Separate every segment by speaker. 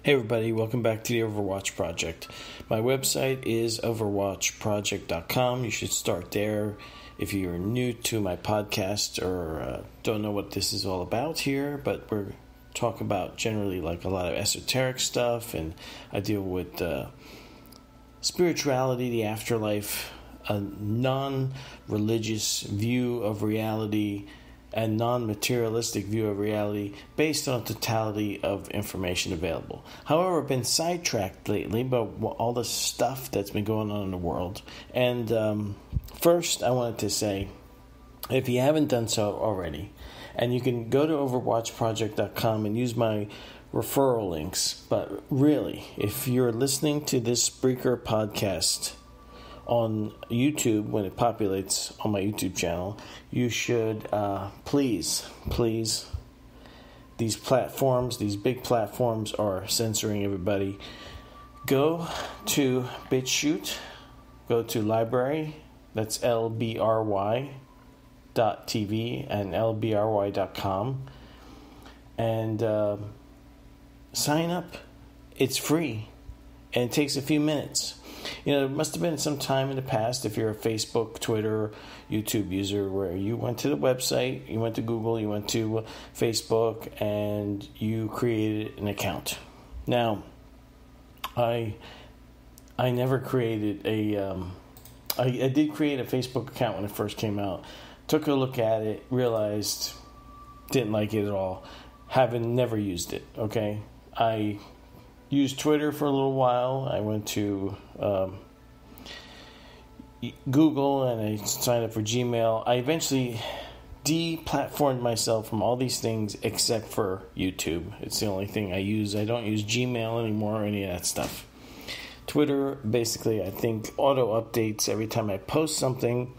Speaker 1: Hey everybody, welcome back to the Overwatch Project. My website is overwatchproject.com. You should start there if you're new to my podcast or don't know what this is all about here, but we're talking about generally like a lot of esoteric stuff, and I deal with spirituality, the afterlife, a non-religious view of reality, and non-materialistic view of reality based on a totality of information available. However, I've been sidetracked lately by all the stuff that's been going on in the world. And first, I wanted to say, if you haven't done so already, and you can go to overwatchproject.com and use my referral links, but really, if you're listening to this Spreaker podcast on YouTube, when it populates on my YouTube channel, you should please, these platforms, these big platforms are censoring everybody. Go to BitChute, go to library, that's LBRY.TV and LBRY.com, and sign up. It's free, and it takes a few minutes. You know, there must have been some time in the past, if you're a Facebook, Twitter, YouTube user, where you went to the website, you went to Google, you went to Facebook, and you created an account. Now, I never created I did create a Facebook account when it first came out. Took a look at it, realized, didn't like it at all. Never used it, okay? I used Twitter for a little while. I went to Google and I signed up for Gmail. I eventually deplatformed myself from all these things except for YouTube. It's the only thing I use. I don't use Gmail anymore or any of that stuff. Twitter, basically, I think auto updates every time I post something,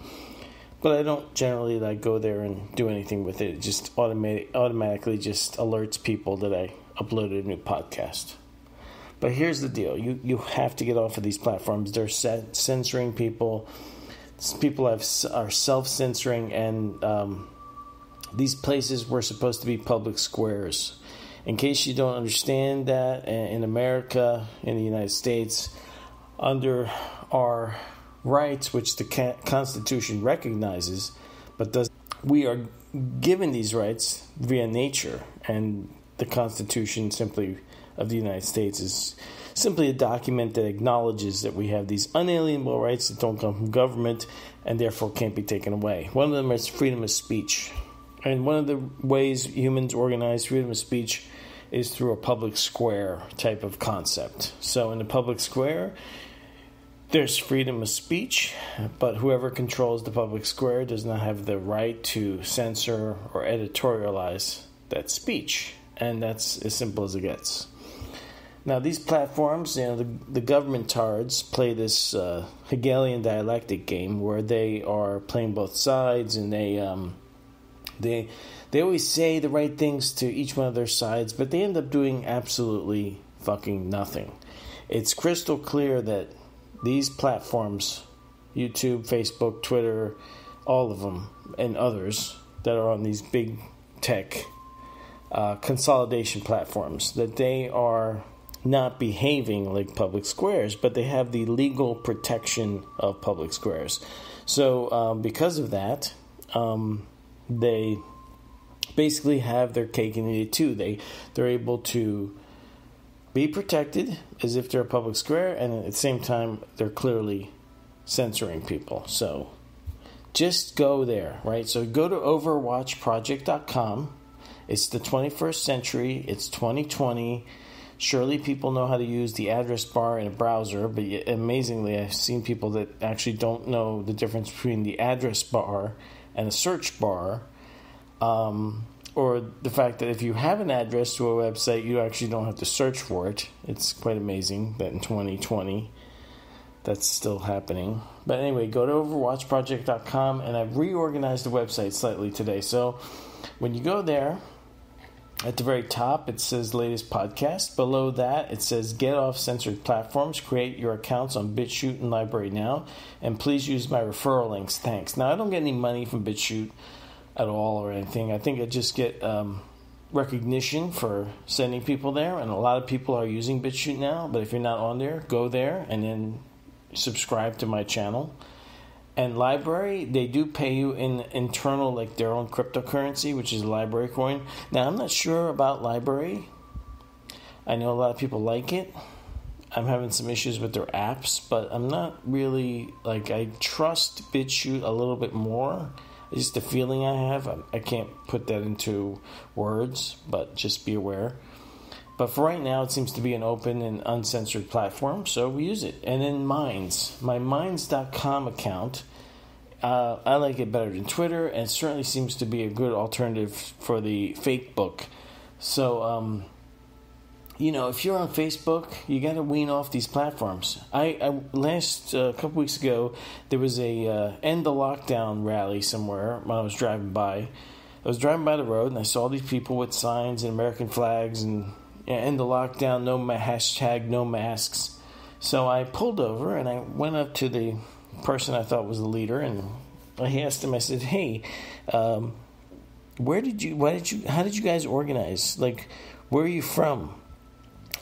Speaker 1: but I don't generally go there and do anything with it. It just automatically just alerts people that I uploaded a new podcast. But here's the deal. You have to get off of these platforms. They're censoring people. People are self-censoring, and these places were supposed to be public squares. In case you don't understand that, in America, in the United States, under our rights, which the Constitution recognizes, but we are given these rights via nature, and the Constitution simply of the United States is simply a document that acknowledges that we have these unalienable rights that don't come from government and therefore can't be taken away. One of them is freedom of speech. And one of the ways humans organize freedom of speech is through a public square type of concept. So in the public square, there's freedom of speech, but whoever controls the public square does not have the right to censor or editorialize that speech. And that's as simple as it gets. Now, these platforms, the government tards play this Hegelian dialectic game where they are playing both sides, and they always say the right things to each one of their sides, but they end up doing absolutely fucking nothing. It's crystal clear that these platforms, YouTube, Facebook, Twitter, all of them, and others that are on these big tech consolidation platforms, that they are not behaving like public squares, but they have the legal protection of public squares. So because of that, they basically have their cake and eat it too. They're able to be protected as if they're a public square, and at the same time, they're clearly censoring people. So just go there, right? So go to overwatchproject.com. It's the 21st century. It's 2020. Surely people know how to use the address bar in a browser, but amazingly, I've seen people that actually don't know the difference between the address bar and a search bar, or the fact that if you have an address to a website, you actually don't have to search for it. It's quite amazing that in 2020 that's still happening. But anyway, go to overwatchproject.com, and I've reorganized the website slightly today. So when you go there, at the very top, it says latest podcast. Below that, it says get off censored platforms. Create your accounts on BitChute and Library now. And please use my referral links. Thanks. Now, I don't get any money from BitChute at all or anything. I think I just get recognition for sending people there, and a lot of people are using BitChute now. But if you're not on there, go there and then subscribe to my channel. And LBRY, they do pay you in internal, like their own cryptocurrency, which is LBRY coin. Now, I'm not sure about LBRY. I know a lot of people like it. I'm having some issues with their apps, but I'm not really, like, I trust BitChute a little bit more. It's just the feeling I have. I can't put that into words, but just be aware. But for right now, it seems to be an open and uncensored platform, so we use it. And then Minds, my Minds.com account, I like it better than Twitter, and it certainly seems to be a good alternative for the Facebook. So, if you're on Facebook, you got to wean off these platforms. I last couple weeks ago, there was a end the lockdown rally somewhere when I was driving by. I was driving by the road, and I saw these people with signs and American flags and end the lockdown, hashtag no masks. So I pulled over and I went up to the person I thought was the leader, and I asked him, I said, hey, how did you guys organize? Like, where are you from?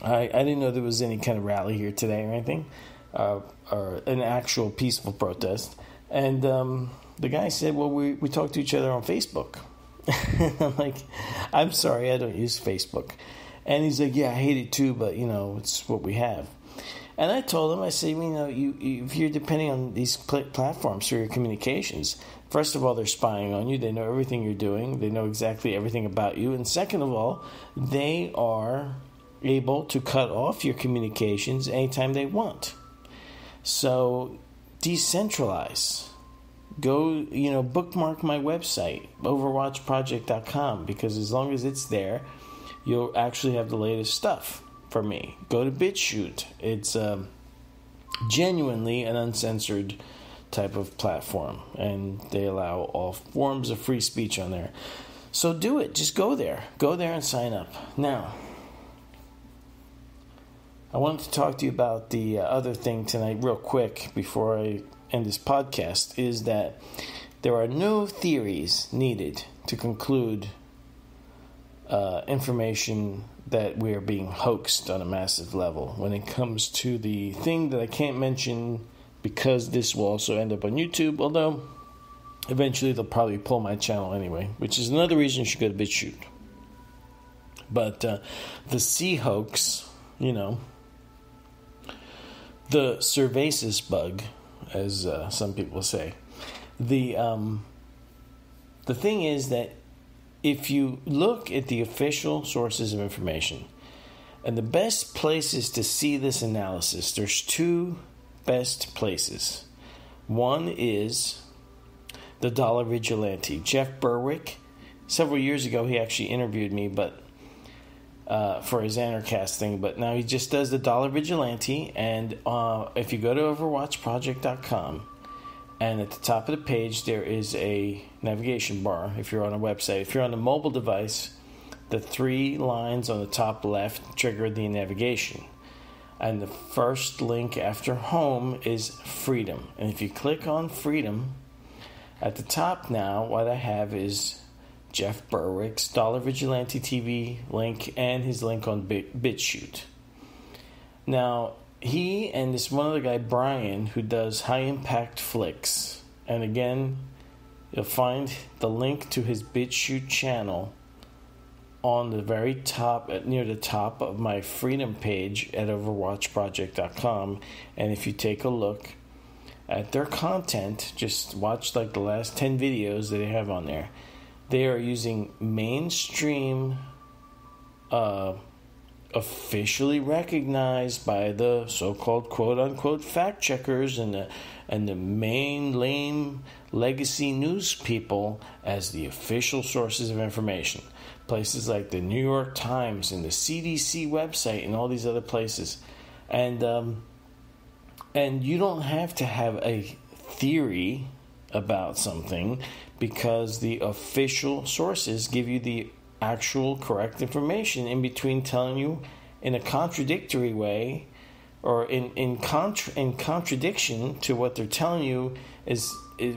Speaker 1: I didn't know there was any kind of rally here today or anything, or an actual peaceful protest. And the guy said, well, we talk to each other on Facebook. I'm like, I'm sorry, I don't use Facebook. And he's like, yeah, I hate it too, but, it's what we have. And I told him, I said, if you're depending on these platforms for your communications, first of all, they're spying on you. They know everything you're doing. They know exactly everything about you. And second of all, they are able to cut off your communications anytime they want. So decentralize. Go, bookmark my website, overwatchproject.com, because as long as it's there, you'll actually have the latest stuff for me. Go to BitChute. It's genuinely an uncensored type of platform, and they allow all forms of free speech on there. So do it. Just go there. Go there and sign up. Now, I wanted to talk to you about the other thing tonight real quick before I end this podcast, is that there are no theories needed to conclude information that we are being hoaxed on a massive level when it comes to the thing that I can't mention because this will also end up on YouTube, although eventually they'll probably pull my channel anyway, which is another reason you should go to BitChute. But the sea hoax, the Cervasis bug, as some people say, the thing is that if you look at the official sources of information, and the best places to see this analysis, there's two best places. One is the Dollar Vigilante. Jeff Berwick, several years ago, he actually interviewed me, but for his Anarchast thing, but now he just does the Dollar Vigilante. And if you go to overwatchproject.com, and at the top of the page, there is a navigation bar if you're on a website. If you're on a mobile device, the three lines on the top left trigger the navigation. And the first link after home is freedom. And if you click on freedom, at the top now, what I have is Jeff Berwick's Dollar Vigilante TV link and his link on BitChute. Now, he and this one other guy, Brian, who does High Impact Flicks. And again, you'll find the link to his BitChute channel on the very top, near the top of my Freedom page at overwatchproject.com. And if you take a look at their content, just watch like the last 10 videos that they have on there. They are using mainstream, officially recognized by the so-called quote-unquote fact checkers and the main lame legacy news people as the official sources of information. Places like the New York Times and the CDC website and all these other places. And you don't have to have a theory about something because the official sources give you the actual correct information in between telling you in a contradictory way or in contradiction to what they're telling you is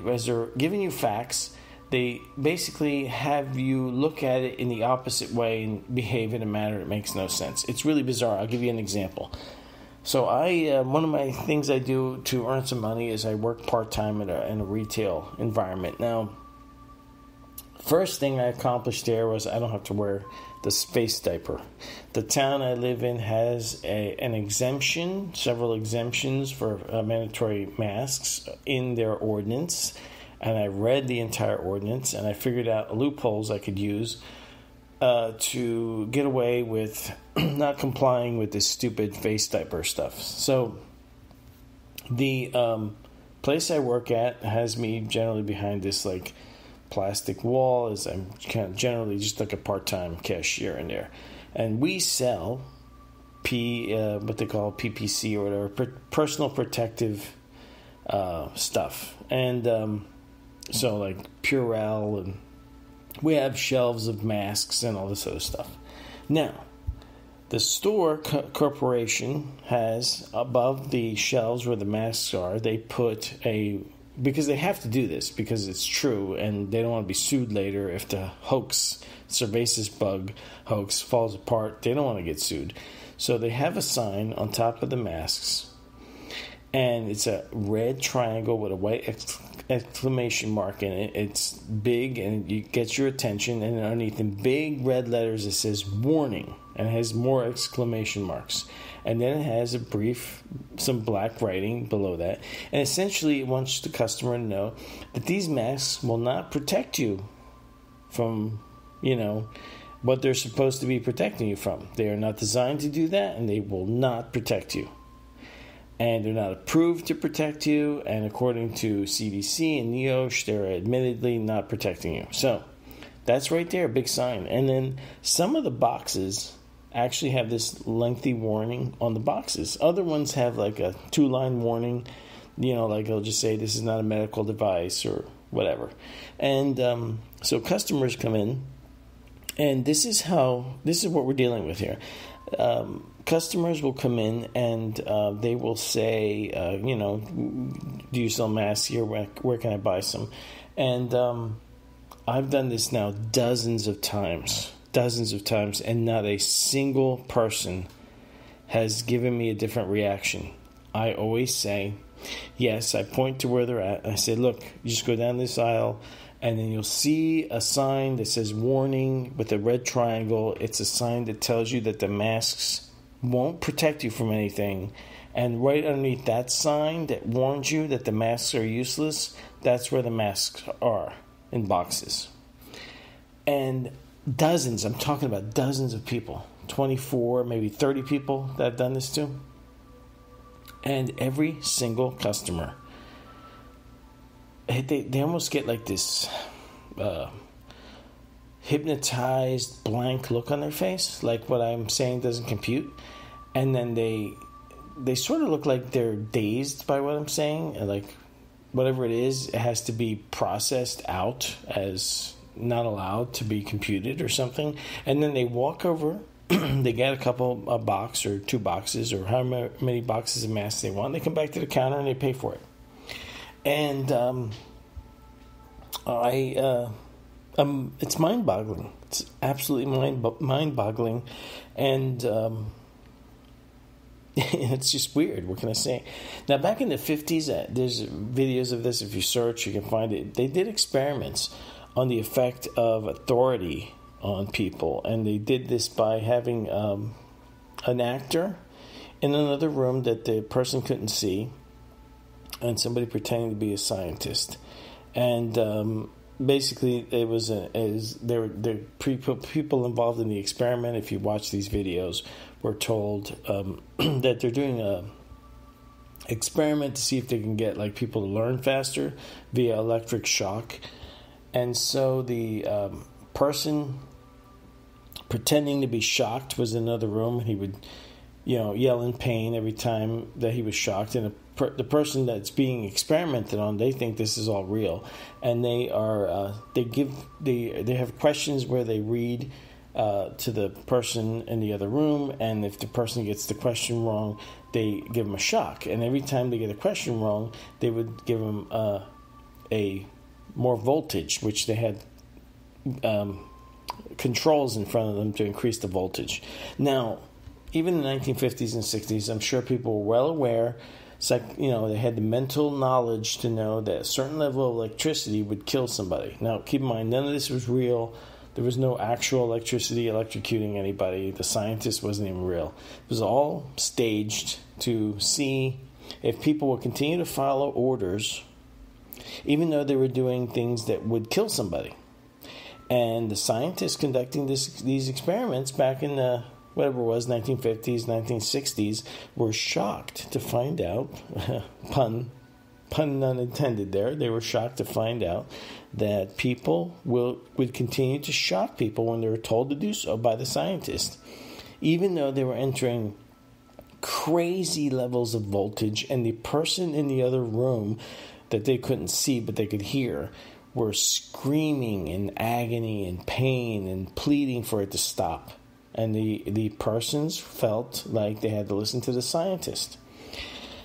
Speaker 1: as they're giving you facts, they basically have you look at it in the opposite way and behave in a manner that makes no sense. It's really bizarre. I'll give you an example. So one of my things I do to earn some money is I work part-time in a retail environment. Now, first thing I accomplished there was I don't have to wear the space diaper. The town I live in has an exemption, several exemptions for mandatory masks in their ordinance. And I read the entire ordinance, and I figured out loopholes I could use to get away with not complying with this stupid face diaper stuff. So the place I work at has me generally behind this like plastic wall, as I'm kind of generally just like a part-time cashier in there, and we sell what they call PPC or whatever, personal protective stuff, and so like Purell, and we have shelves of masks and all this other stuff. Now, the store corporation has above the shelves where the masks are, they put because they have to do this because it's true, and they don't want to be sued later if the hoax, Cervasis bug hoax, falls apart. They don't want to get sued. So they have a sign on top of the masks, and it's a red triangle with a white exclamation mark in it. It's big, and it gets your attention, and underneath in big red letters it says warning, and it has more exclamation marks. And then it has some black writing below that. And essentially it wants the customer to know that these masks will not protect you from, what they're supposed to be protecting you from. They are not designed to do that, and they will not protect you. And they're not approved to protect you. And according to CDC and NIOSH, they're admittedly not protecting you. So that's right there, a big sign. And then some of the boxes actually have this lengthy warning on the boxes. Other ones have like a 2-line warning, like they'll just say this is not a medical device or whatever. And so customers come in, and this is what we're dealing with here. Customers will come in and they will say, do you sell masks here? Where can I buy some? And I've done this now dozens of times, and not a single person has given me a different reaction. I always say, yes, I point to where they're at. I say, look, you just go down this aisle, and then you'll see a sign that says warning with a red triangle. It's a sign that tells you that the masks won't protect you from anything. And right underneath that sign that warns you that the masks are useless, that's where the masks are, in boxes. And I'm talking about dozens of people, 24, maybe 30 people that I've done this to. And every single customer, they almost get like this hypnotized blank look on their face, like what I'm saying doesn't compute. And then they sort of look like they're dazed by what I'm saying, and like whatever it is, it has to be processed out as not allowed to be computed or something. And then they walk over, they get a box or 2 boxes or how many boxes of masks they want. They come back to the counter and they pay for it. And it's mind-boggling. It's absolutely mind-boggling. And it's just weird. What can I say? Now, back in the 50s, there's videos of this. If you search, you can find it. They did experiments on the effect of authority on people, and they did this by having an actor in another room that the person couldn't see, and somebody pretending to be a scientist. And basically, it was people involved in the experiment. If you watch these videos, were told that they're doing a experiment to see if they can get like people to learn faster via electric shock. And so the person pretending to be shocked was in another room. He would, yell in pain every time that he was shocked. And the person that's being experimented on, they think this is all real, and they are they have questions where they read to the person in the other room, and if the person gets the question wrong, they give them a shock. And every time they get a question wrong, they would give them a more voltage, which they had controls in front of them to increase the voltage. Now, even in the 1950s and 60s, I'm sure people were well aware. It's like, they had the mental knowledge to know that a certain level of electricity would kill somebody. Now, keep in mind, none of this was real. There was no actual electricity electrocuting anybody. The scientist wasn't even real. It was all staged to see if people would continue to follow orders, even though they were doing things that would kill somebody. And the scientists conducting these experiments back in the, whatever it was, 1950s, 1960s, were shocked to find out, pun unintended there, they were shocked to find out that people would continue to shock people when they were told to do so by the scientists, even though they were entering crazy levels of voltage, and the person in the other room that they couldn't see but they could hear were screaming in agony and pain and pleading for it to stop. And the persons felt like they had to listen to the scientist.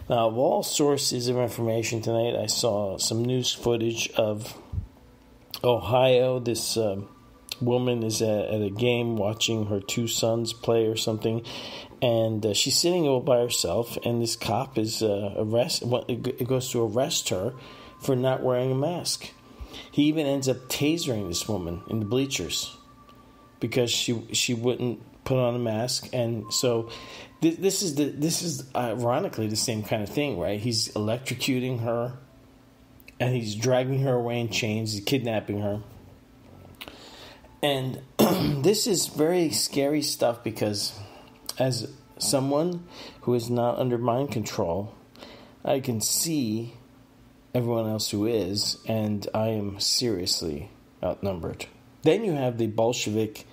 Speaker 1: Now, of all sources of information tonight, I saw some news footage of Ohio. This woman is at a game watching her two sons play or something, and she's sitting all by herself, and this cop goes to arrest her for not wearing a mask. He even ends up tasering this woman in the bleachers because she wouldn't put on a mask. And so this is ironically the same kind of thing, right? He's electrocuting her, and he's dragging her away in chains. He's kidnapping her. And this is very scary stuff because as someone who is not under mind control, I can see everyone else who is, and I am seriously outnumbered. Then you have the Bolshevik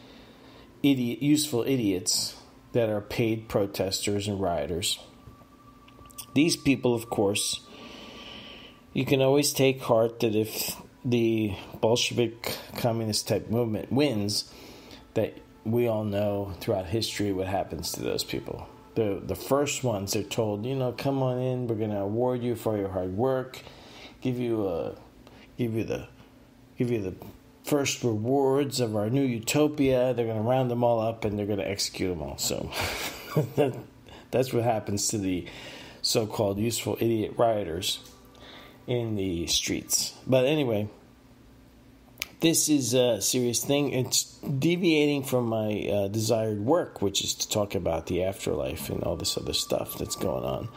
Speaker 1: useful idiots that are paid protesters and rioters. These people, of course, you can always take heart that if the Bolshevik communist type movement wins, that we all know throughout history what happens to those people. The first ones, they're told, come on in, we're going to award you for your hard work, give you the first rewards of our new utopia. They're going to round them all up and they're going to execute them all. So that's what happens to the so-called useful idiot rioters in the streets. But anyway, this is a serious thing. It's deviating from my desired work, which is to talk about the afterlife and all this other stuff that's going on.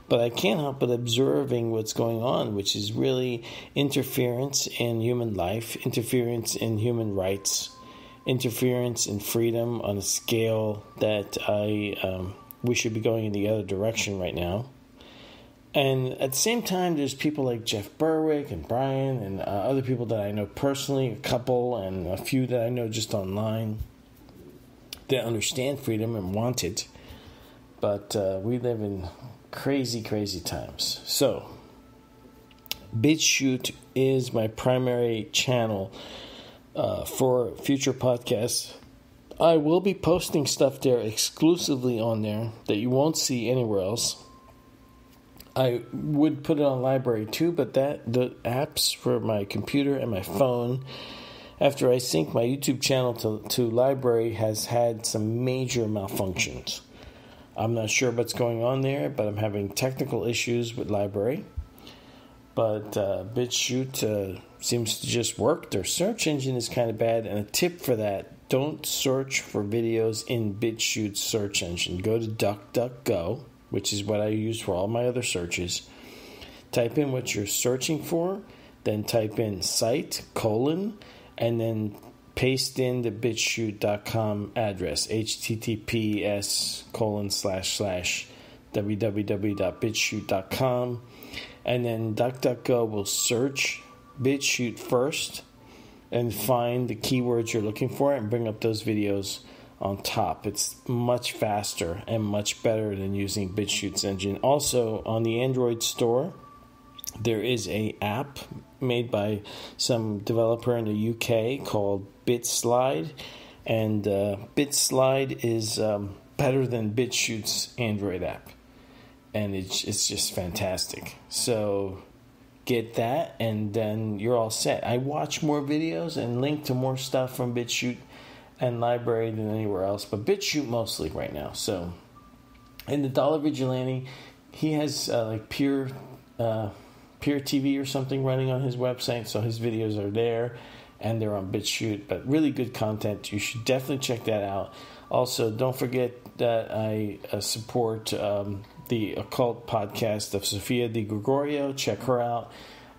Speaker 1: But I can't help but observing what's going on, which is really interference in human life, interference in human rights, interference in freedom on a scale that we should be going in the other direction right now. And at the same time, there's people like Jeff Berwick and Brian and other people that I know personally, a couple and a few that I know just online, that understand freedom and want it. But we live in crazy, crazy times. So, BitChute is my primary channel for future podcasts. I will be posting stuff there exclusively on there that you won't see anywhere else. I would put it on Library too, but the apps for my computer and my phone, after I sync my YouTube channel to Library, has had some major malfunctions. I'm not sure what's going on there, but I'm having technical issues with Library. But BitChute seems to just work. Their search engine is kind of bad, and a tip for that, don't search for videos in BitChute's search engine. Go to DuckDuckGo, which is what I use for all my other searches. Type in what you're searching for, then type in site, and then paste in the bitchute.com address, https://www.bitchute.com, and then DuckDuckGo will search BitChute first and find the keywords you're looking for and bring up those videos on top. It's much faster and much better than using BitChute's engine. Also, on the Android store, there is an app made by some developer in the UK called BitSlide, and BitSlide is better than BitChute's Android app, and it's just fantastic. So get that, and then you're all set. I watch more videos and link to more stuff from BitChute and LBRY than anywhere else, but BitChute mostly right now. So, and the Dollar Vigilante, he has like Pure TV or something running on his website, so his videos are there, and they're on BitChute, but really good content. You should definitely check that out. Also, don't forget that I support the Occult podcast of Sophia Di Gregorio. Check her out.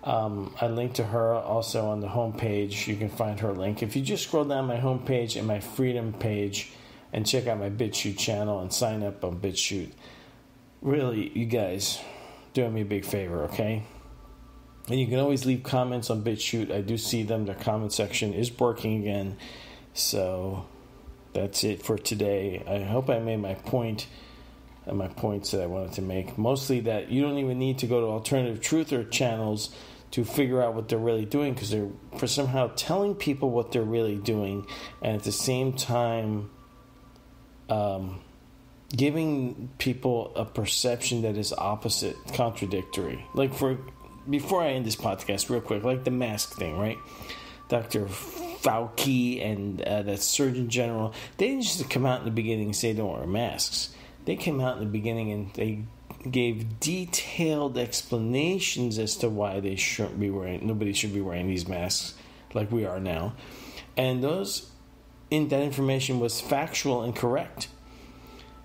Speaker 1: I linked to her also on the homepage. You can find her link. If you just scroll down my homepage and my Freedom page and check out my BitChute channel and sign up on BitChute, really, you guys, doing me a big favor, okay? And you can always leave comments on BitChute. I do see them. The comment section is working again. So that's it for today. I hope I made my point and my points that I wanted to make. Mostly that you don't even need to go to alternative truther channels to figure out what they're really doing, because they're for somehow telling people what they're really doing, and at the same time giving people a perception that is opposite, contradictory. Like before I end this podcast real quick, like the mask thing, right? Dr. Fauci and that Surgeon General, they didn't just come out in the beginning and say don't wear masks. They came out in the beginning and they gave detailed explanations as to why nobody should be wearing these masks like we are now. And that information was factual and correct.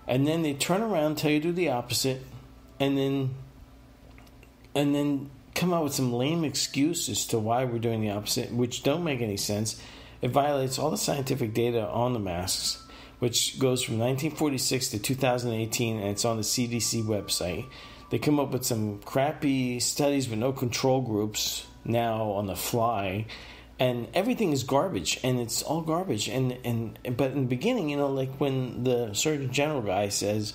Speaker 1: And then they turn around and tell you to do the opposite, and then come out with some lame excuses to why we're doing the opposite, which don't make any sense. It violates all the scientific data on the masks, which goes from 1946 to 2018, and it's on the CDC website. They come up with some crappy studies with no control groups now on the fly, and everything is garbage, and it's all garbage. But in the beginning, like when the Surgeon General guy says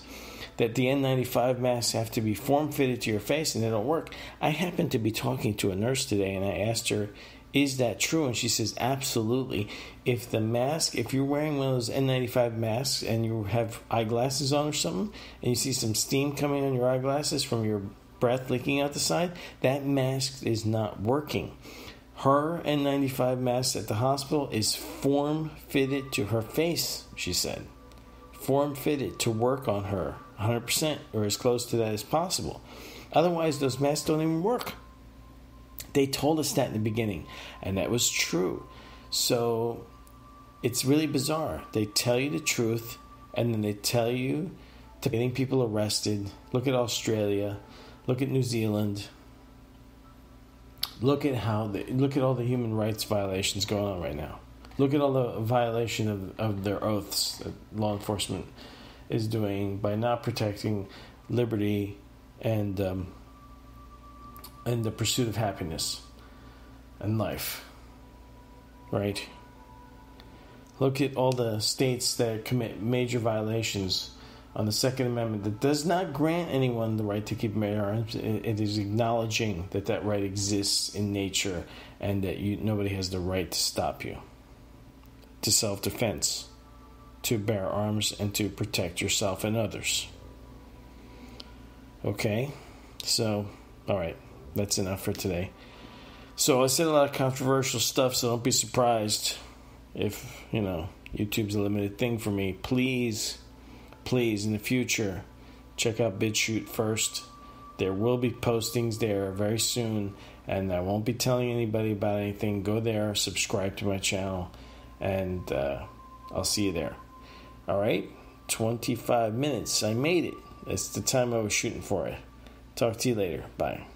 Speaker 1: that the N95 masks have to be form-fitted to your face and they don't work, I happened to be talking to a nurse today, and I asked her, is that true? And she says, absolutely. If you're wearing one of those N95 masks and you have eyeglasses on or something, and you see some steam coming on your eyeglasses from your breath leaking out the side, that mask is not working. Her N95 mask at the hospital is form-fitted to her face, she said. Form-fitted to work on her 100% or as close to that as possible. Otherwise, those masks don't even work. They told us that in the beginning, and that was true. So it's really bizarre. They tell you the truth, and then they tell you to getting people arrested. Look at Australia. Look at New Zealand. Look at all the human rights violations going on right now. Look at all the violation of their oaths that law enforcement is doing by not protecting liberty and the pursuit of happiness and life. Right? Look at all the states that commit major violations on the Second Amendment that does not grant anyone the right to keep and bear arms. It is acknowledging that right exists in nature, and that nobody has the right to stop you. To self-defense, to bear arms, and to protect yourself and others. Okay? So, alright. That's enough for today. So I said a lot of controversial stuff, so don't be surprised if, YouTube's a limited thing for me. Please, in the future, check out BitChute first. There will be postings there very soon, and I won't be telling anybody about anything. Go there, subscribe to my channel, and I'll see you there. Alright? 25 minutes. I made it. That's the time I was shooting for it. Talk to you later. Bye.